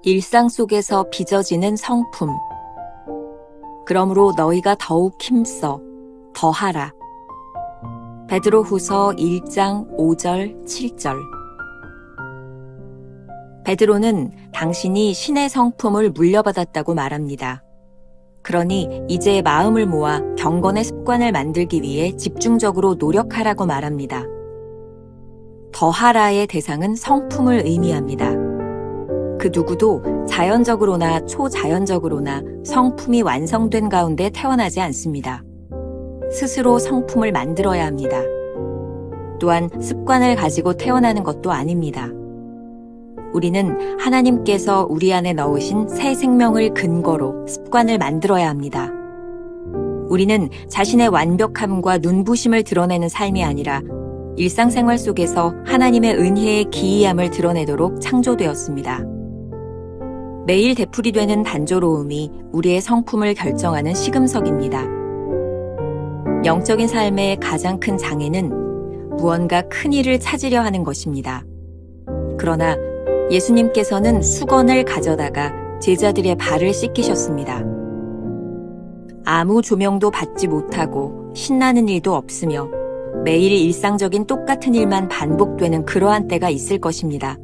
일상 속에서 빚어지는 성품. 그러므로 너희가 더욱 힘써 더하라. 베드로후서 1장 5절 7절. 베드로는 당신이 신의 성품을 물려받았다고 말합니다. 그러니 이제 마음을 모아 경건의 습관을 만들기 위해 집중적으로 노력하라고 말합니다. 더하라의 대상은 성품을 의미합니다. 그 누구도 자연적으로나 초자연적으로나 성품이 완성된 가운데 태어나지 않습니다. 스스로 성품을 만들어야 합니다. 또한 습관을 가지고 태어나는 것도 아닙니다. 우리는 하나님께서 우리 안에 넣으신 새 생명을 근거로 습관을 만들어야 합니다. 우리는 자신의 완벽함과 눈부심을 드러내는 삶이 아니라 일상생활 속에서 하나님의 은혜의 기이함을 드러내도록 창조되었습니다. 매일 되풀이되는 단조로움이 우리의 성품을 결정하는 시금석입니다. 영적인 삶의 가장 큰 장애는 무언가 큰 일을 찾으려 하는 것입니다. 그러나 예수님께서는 수건을 가져다가 제자들의 발을 씻기셨습니다. 아무 조명도 받지 못하고 신나는 일도 없으며 매일 일상적인 똑같은 일만 반복되는 그러한 때가 있을 것입니다.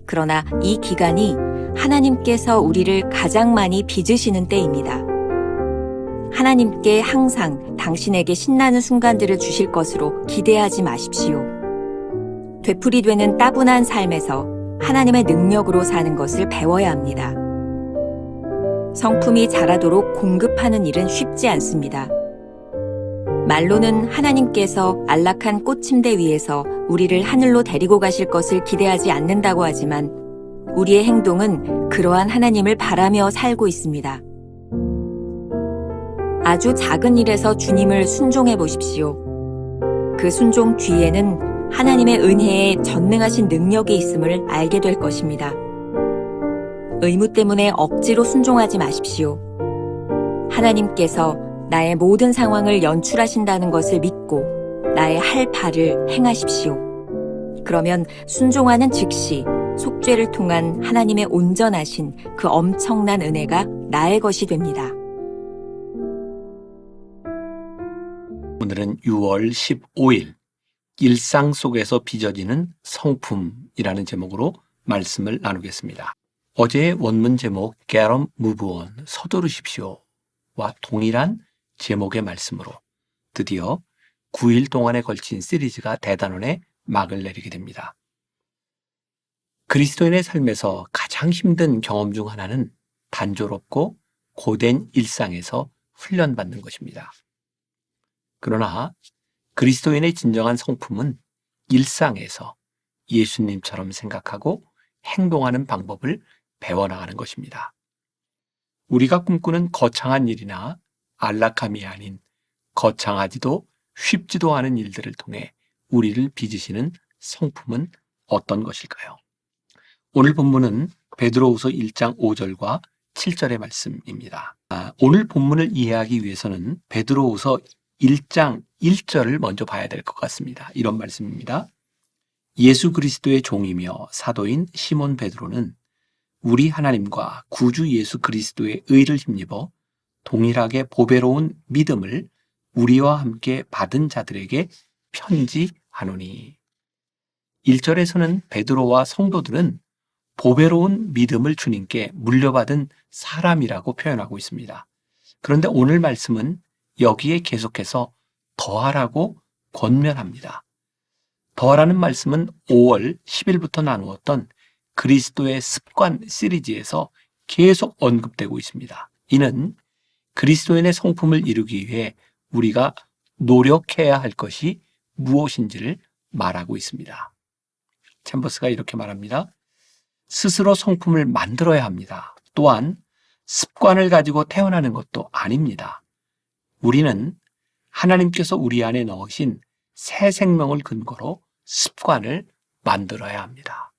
그러나 이 기간이 하나님께서 우리를 가장 많이 빚으시는 때입니다. 하나님께 항상 당신에게 신나는 순간들을 주실 것으로 기대하지 마십시오. 되풀이되는 따분한 삶에서 하나님의 능력으로 사는 것을 배워야 합니다. 성품이 자라도록 공급하는 일은 쉽지 않습니다. 말로는 하나님께서 안락한 꽃침대 위에서 우리를 하늘로 데리고 가실 것을 기대하지 않는다고 하지만 우리의 행동은 그러한 하나님을 바라며 살고 있습니다. 아주 작은 일에서 주님을 순종해 보십시오. 그 순종 뒤에는 하나님의 은혜에 전능하신 능력이 있음을 알게 될 것입니다. 의무 때문에 억지로 순종하지 마십시오. 하나님께서 나의 모든 상황을 연출하신다는 것을 믿고 나의 할 바를 행하십시오. 그러면 순종하는 즉시 속죄를 통한 하나님의 온전하신 그 엄청난 은혜가 나의 것이 됩니다. 오늘은 6월 15일 일상 속에서 빚어지는 성품이라는 제목으로 말씀을 나누겠습니다. 어제의 원문 제목 Get up, move on, 서두르십시오와 동일한 제목의 말씀으로 드디어 9일 동안에 걸친 시리즈가 대단원에 막을 내리게 됩니다. 그리스도인의 삶에서 가장 힘든 경험 중 하나는 단조롭고 고된 일상에서 훈련받는 것입니다. 그러나 그리스도인의 진정한 성품은 일상에서 예수님처럼 생각하고 행동하는 방법을 배워나가는 것입니다. 우리가 꿈꾸는 거창한 일이나 안락함이 아닌 거창하지도 쉽지도 않은 일들을 통해 우리를 빚으시는 성품은 어떤 것일까요? 오늘 본문은 베드로후서 1장 5절과 7절의 말씀입니다. 오늘 본문을 이해하기 위해서는 베드로후서 1장 1절을 먼저 봐야 될 것 같습니다. 이런 말씀입니다. 예수 그리스도의 종이며 사도인 시몬 베드로는 우리 하나님과 구주 예수 그리스도의 의를 힘입어 동일하게 보배로운 믿음을 우리와 함께 받은 자들에게 편지하노니. 1절에서는 베드로와 성도들은 보배로운 믿음을 주님께 물려받은 사람이라고 표현하고 있습니다. 그런데 오늘 말씀은 여기에 계속해서 더하라고 권면합니다. 더하라는 말씀은 5월 10일부터 나누었던 그리스도의 습관 시리즈에서 계속 언급되고 있습니다. 이는 그리스도인의 성품을 이루기 위해 우리가 노력해야 할 것이 무엇인지를 말하고 있습니다. 챔버스가 이렇게 말합니다. 스스로 성품을 만들어야 합니다. 또한 습관을 가지고 태어나는 것도 아닙니다. 우리는 하나님께서 우리 안에 넣으신 새 생명을 근거로 습관을 만들어야 합니다.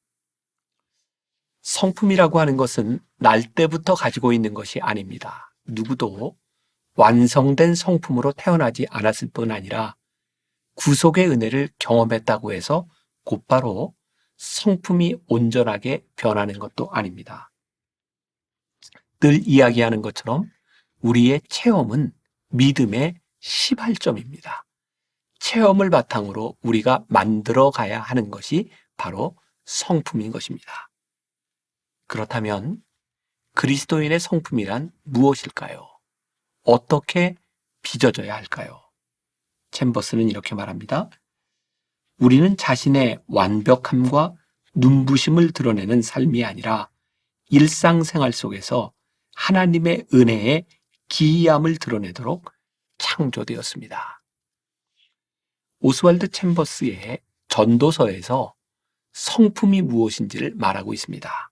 성품이라고 하는 것은 날 때부터 가지고 있는 것이 아닙니다. 누구도 완성된 성품으로 태어나지 않았을 뿐 아니라 구속의 은혜를 경험했다고 해서 곧바로 성품이 온전하게 변하는 것도 아닙니다. 늘 이야기하는 것처럼 우리의 체험은 믿음의 시발점입니다. 체험을 바탕으로 우리가 만들어 가야 하는 것이 바로 성품인 것입니다. 그렇다면 그리스도인의 성품이란 무엇일까요? 어떻게 빚어져야 할까요? 챔버스는 이렇게 말합니다. 우리는 자신의 완벽함과 눈부심을 드러내는 삶이 아니라 일상생활 속에서 하나님의 은혜의 기이함을 드러내도록 창조되었습니다. 오스왈드 챔버스의 전도서에서 성품이 무엇인지를 말하고 있습니다.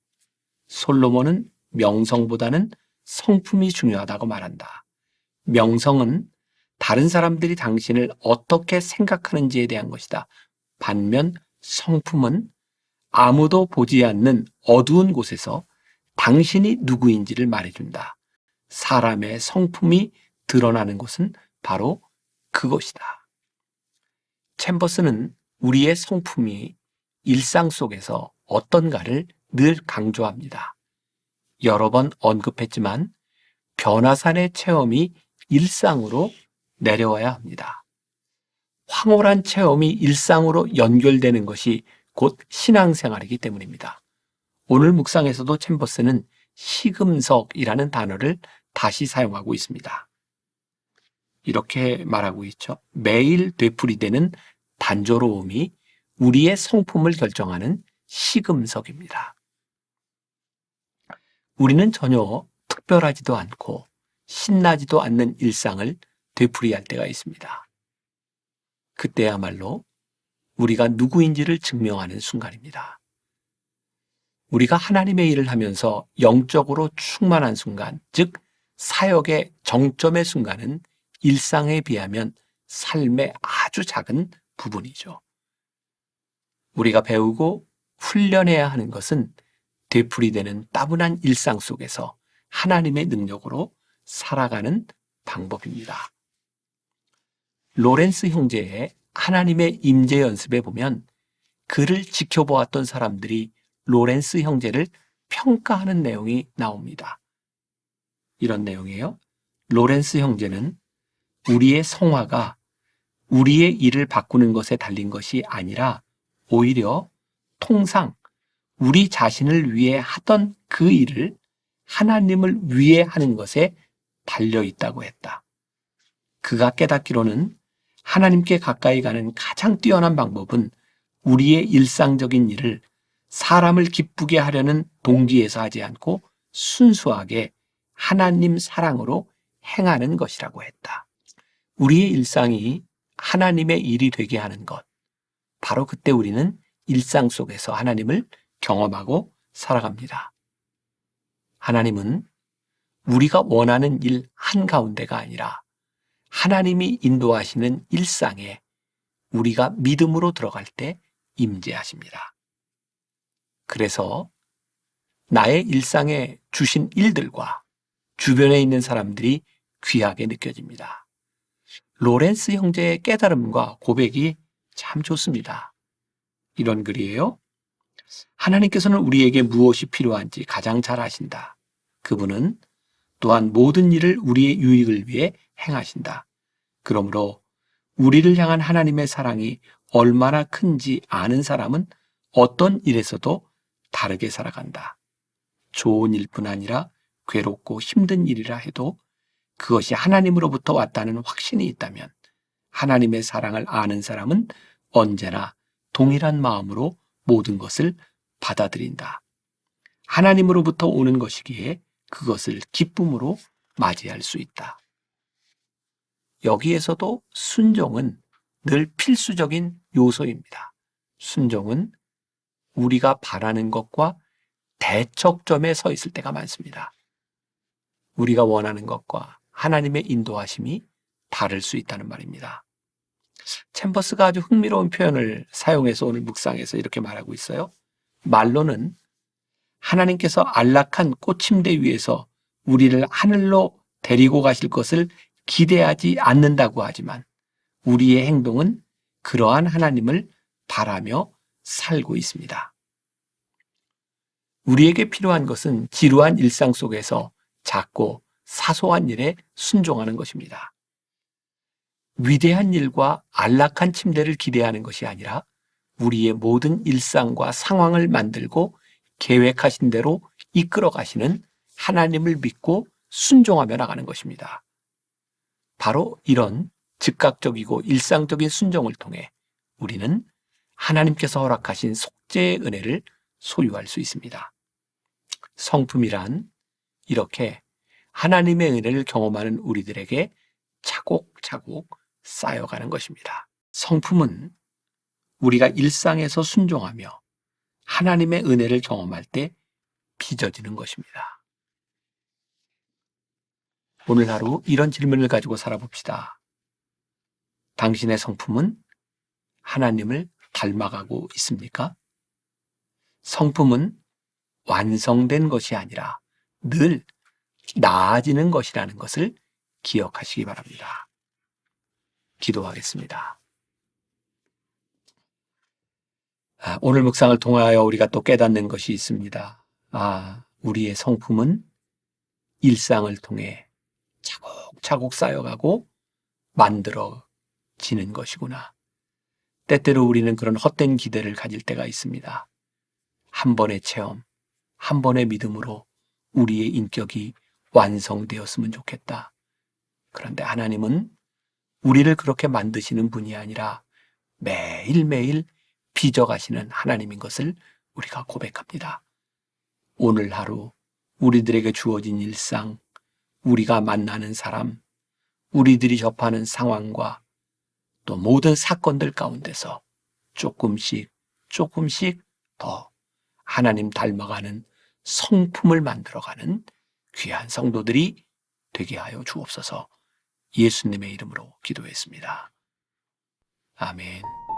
솔로몬은 명성보다는 성품이 중요하다고 말한다. 명성은 다른 사람들이 당신을 어떻게 생각하는지에 대한 것이다. 반면 성품은 아무도 보지 않는 어두운 곳에서 당신이 누구인지를 말해준다. 사람의 성품이 드러나는 것은 바로 그것이다. 챔버스는 우리의 성품이 일상 속에서 어떤가를 늘 강조합니다. 여러 번 언급했지만 변화산의 체험이 일상으로 내려와야 합니다. 황홀한 체험이 일상으로 연결되는 것이 곧 신앙생활이기 때문입니다. 오늘 묵상에서도 챔버스는 시금석이라는 단어를 다시 사용하고 있습니다. 이렇게 말하고 있죠. 매일 되풀이되는 단조로움이 우리의 성품을 결정하는 시금석입니다. 우리는 전혀 특별하지도 않고 신나지도 않는 일상을 되풀이할 때가 있습니다. 그때야말로 우리가 누구인지를 증명하는 순간입니다. 우리가 하나님의 일을 하면서 영적으로 충만한 순간, 즉 사역의 정점의 순간은 일상에 비하면 삶의 아주 작은 부분이죠. 우리가 배우고 훈련해야 하는 것은 되풀이되는 따분한 일상 속에서 하나님의 능력으로 살아가는 방법입니다. 로렌스 형제의 하나님의 임재 연습에 보면 그를 지켜보았던 사람들이 로렌스 형제를 평가하는 내용이 나옵니다. 이런 내용이에요. 로렌스 형제는 우리의 성화가 우리의 일을 바꾸는 것에 달린 것이 아니라 오히려 통상 우리 자신을 위해 하던 그 일을 하나님을 위해 하는 것에 달려 있다고 했다. 그가 깨닫기로는 하나님께 가까이 가는 가장 뛰어난 방법은 우리의 일상적인 일을 사람을 기쁘게 하려는 동기에서 하지 않고 순수하게 하나님 사랑으로 행하는 것이라고 했다. 우리의 일상이 하나님의 일이 되게 하는 것. 바로 그때 우리는 일상 속에서 하나님을 경험하고 살아갑니다. 하나님은 우리가 원하는 일 한가운데가 아니라 하나님이 인도하시는 일상에 우리가 믿음으로 들어갈 때 임재하십니다. 그래서 나의 일상에 주신 일들과 주변에 있는 사람들이 귀하게 느껴집니다. 로렌스 형제의 깨달음과 고백이 참 좋습니다. 이런 글이에요. 하나님께서는 우리에게 무엇이 필요한지 가장 잘 아신다. 그분은 또한 모든 일을 우리의 유익을 위해 행하신다. 그러므로 우리를 향한 하나님의 사랑이 얼마나 큰지 아는 사람은 어떤 일에서도 다르게 살아간다. 좋은 일뿐 아니라 괴롭고 힘든 일이라 해도 그것이 하나님으로부터 왔다는 확신이 있다면 하나님의 사랑을 아는 사람은 언제나 동일한 마음으로 모든 것을 받아들인다. 하나님으로부터 오는 것이기에 그것을 기쁨으로 맞이할 수 있다. 여기에서도 순종은 늘 필수적인 요소입니다. 순종은 우리가 바라는 것과 대척점에 서 있을 때가 많습니다. 우리가 원하는 것과 하나님의 인도하심이 다를 수 있다는 말입니다. 챔버스가 아주 흥미로운 표현을 사용해서 오늘 묵상에서 이렇게 말하고 있어요. 말로는 하나님께서 안락한 꽃침대 위에서 우리를 하늘로 데리고 가실 것을 기대하지 않는다고 하지만 우리의 행동은 그러한 하나님을 바라며 살고 있습니다. 우리에게 필요한 것은 지루한 일상 속에서 작고 사소한 일에 순종하는 것입니다. 위대한 일과 안락한 침대를 기대하는 것이 아니라 우리의 모든 일상과 상황을 만들고 계획하신 대로 이끌어 가시는 하나님을 믿고 순종하며 나가는 것입니다. 바로 이런 즉각적이고 일상적인 순종을 통해 우리는 하나님께서 허락하신 속죄의 은혜를 소유할 수 있습니다. 성품이란 이렇게 하나님의 은혜를 경험하는 우리들에게 차곡차곡 쌓여가는 것입니다. 성품은 우리가 일상에서 순종하며 하나님의 은혜를 경험할 때 빚어지는 것입니다. 오늘 하루 이런 질문을 가지고 살아봅시다. 당신의 성품은 하나님을 닮아가고 있습니까? 성품은 완성된 것이 아니라 늘 나아지는 것이라는 것을 기억하시기 바랍니다. 기도하겠습니다. 오늘 묵상을 통하여 우리가 또 깨닫는 것이 있습니다. 우리의 성품은 일상을 통해 차곡차곡 쌓여가고 만들어지는 것이구나. 때때로 우리는 그런 헛된 기대를 가질 때가 있습니다. 한 번의 체험, 한 번의 믿음으로 우리의 인격이 완성되었으면 좋겠다. 그런데 하나님은 우리를 그렇게 만드시는 분이 아니라 매일매일 빚어가시는 하나님인 것을 우리가 고백합니다. 오늘 하루 우리들에게 주어진 일상, 우리가 만나는 사람, 우리들이 접하는 상황과 또 모든 사건들 가운데서 조금씩 더 하나님 닮아가는 성품을 만들어가는 귀한 성도들이 되게 하여 주옵소서. 예수님의 이름으로 기도했습니다. 아멘.